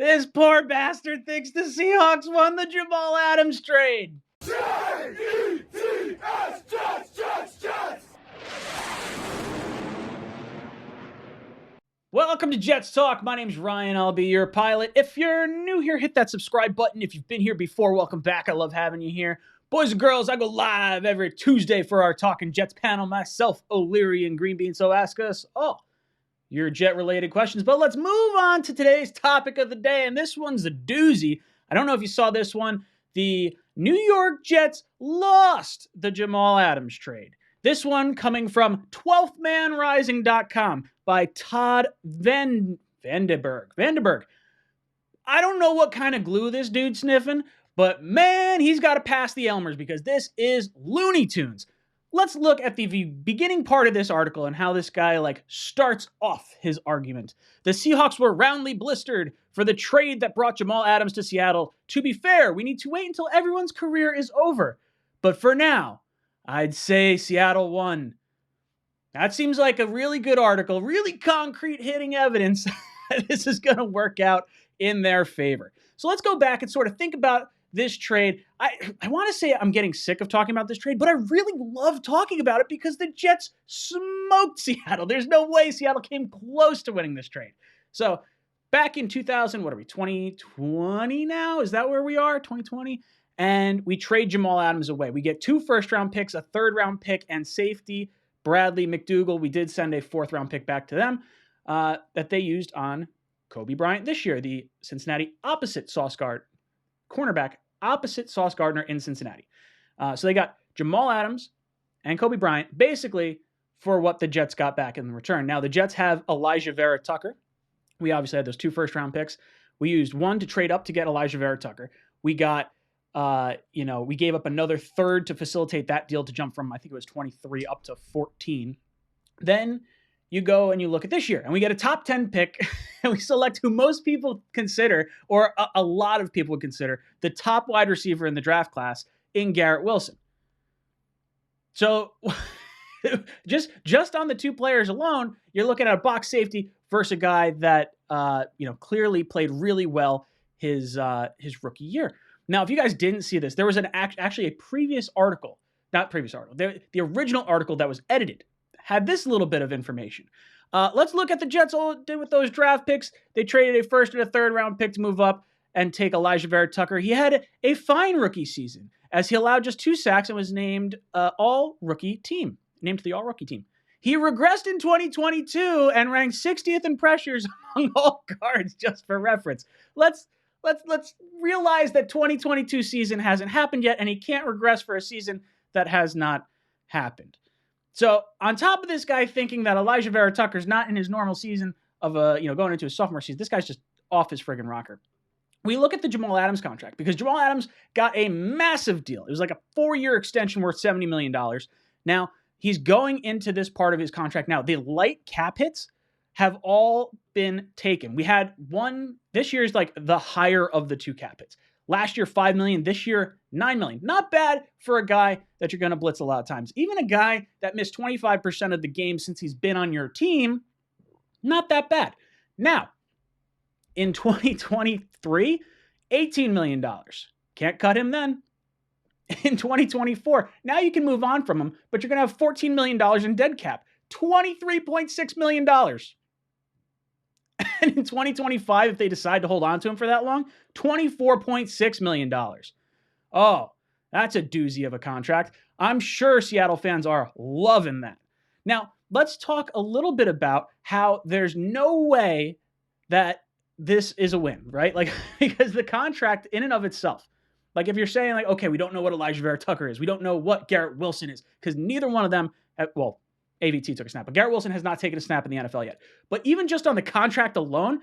This poor bastard thinks the Seahawks won the Jamal Adams trade. J-E-T-S, Jets. Welcome to Jets Talk. My name's Ryan. I'll be your pilot. If you're new here, hit that subscribe button. If you've been here before, welcome back. I love having you here. Boys and girls, I go live every Tuesday for our Talking Jets panel. Myself, O'Leary, and Green Bean. So ask us your Jet-related questions. But let's move on to today's topic of the day. And this one's a doozy. I don't know if you saw this one. The New York Jets lost the Jamal Adams trade. This one coming from 12thmanrising.com by Todd Vandenberg. I don't know what kind of glue this dude's sniffing, but man, he's got to pass the Elmers because this is Looney Tunes. Let's look at the beginning part of this article and how this guy starts off his argument. The Seahawks were roundly blistered for the trade that brought Jamal Adams to Seattle. To be fair, we need to wait until everyone's career is over. But for now, I'd say Seattle won. That seems like a really good article, really concrete hitting evidence that this is going to work out in their favor. So let's go back and sort of think about this trade. I want to say I'm getting sick of talking about this trade, but I really love talking about it because the Jets smoked Seattle. There's no way Seattle came close to winning this trade. So back in 2020 now? Is that where we are? 2020? And we trade Jamal Adams away. We get 2 first-round picks, a third-round pick, and safety, Bradley McDougall. We did send a 4th-round pick back to them that they used on Kobe Bryant this year, the Cincinnati opposite Sauce Gardner, cornerback opposite Sauce Gardner in Cincinnati. So they got Jamal Adams and Kobe Bryant basically for what the Jets got back in return. Now, the Jets have Elijah Vera Tucker. We obviously had those 2 first-round picks. We used 1 to trade up to get Elijah Vera Tucker. We got we gave up another 3rd to facilitate that deal to jump from, I think it was 23 up to 14. Then you go and you look at this year, and we get a top 10 pick, and we select who most people consider, or a lot of people would consider, the top wide receiver in the draft class in Garrett Wilson. So just on the 2 players alone, you're looking at a box safety versus a guy that clearly played really well his rookie year. Now, if you guys didn't see this, there was actually a previous article, the original article that was edited, had this little bit of information. Let's look at the Jets did with those draft picks. They traded a 1st and a 3rd round pick to move up and take Elijah Vera Tucker. He had a fine rookie season as he allowed just 2 sacks and was named to the all-rookie team. He regressed in 2022 and ranked 60th in pressures among all guards, just for reference. Let's realize that 2022 season hasn't happened yet, and he can't regress for a season that has not happened. So on top of this guy thinking that Elijah Vera Tucker's not in his normal season of going into his sophomore season, this guy's just off his friggin' rocker. We look at the Jamal Adams contract because Jamal Adams got a massive deal. It was like a 4-year extension worth $70 million. Now, he's going into this part of his contract now. The light cap hits have all been taken. We had one, this year is like the higher of the 2 cap hits. Last year, $5 million. This year, $9 million. Not bad for a guy that you're going to blitz a lot of times. Even a guy that missed 25% of the game since he's been on your team, not that bad. Now, in 2023, $18 million. Can't cut him then. In 2024, now you can move on from him, but you're going to have $14 million in dead cap. $23.6 million. And in 2025, if they decide to hold on to him for that long, $24.6 million. Oh, that's a doozy of a contract. I'm sure Seattle fans are loving that. Now, let's talk a little bit about how there's no way that this is a win, right? Because the contract in and of itself, if you're saying okay, we don't know what Elijah Vera Tucker is. We don't know what Garrett Wilson is because neither one of them, AVT took a snap, but Garrett Wilson has not taken a snap in the NFL yet. But even just on the contract alone,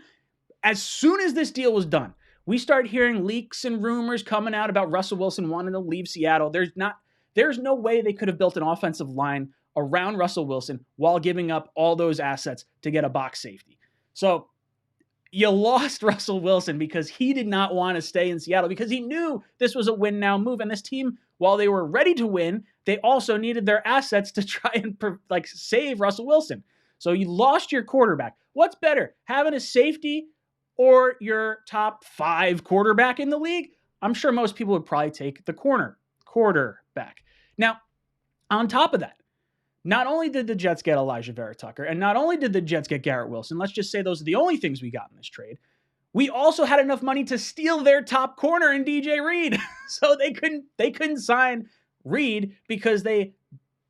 as soon as this deal was done, we start hearing leaks and rumors coming out about Russell Wilson wanting to leave Seattle. There's no way they could have built an offensive line around Russell Wilson while giving up all those assets to get a box safety. So you lost Russell Wilson because he did not want to stay in Seattle because he knew this was a win-now move. And this team, while they were ready to win, they also needed their assets to try and save Russell Wilson. So you lost your quarterback. What's better, having a safety or your top 5 quarterback in the league, I'm sure most people would probably take the quarterback. Now, on top of that, not only did the Jets get Elijah Vera Tucker, and not only did the Jets get Garrett Wilson, let's just say those are the only things we got in this trade, we also had enough money to steal their top corner in DJ Reed. So they couldn't sign Reed because they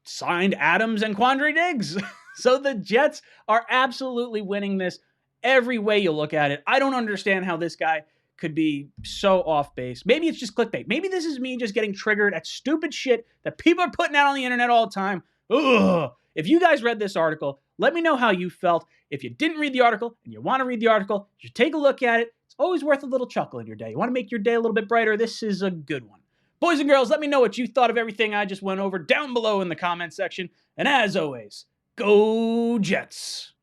signed Adams and Quandre Diggs. So the Jets are absolutely winning this every way you look at it. I don't understand how this guy could be so off base. Maybe it's just clickbait. Maybe this is me just getting triggered at stupid shit that people are putting out on the internet all the time. Ugh. If you guys read this article, let me know how you felt. If you didn't read the article and you want to read the article, you should take a look at it. It's always worth a little chuckle in your day. You want to make your day a little bit brighter? This is a good one. Boys and girls, let me know what you thought of everything I just went over down below in the comment section. And as always, go Jets.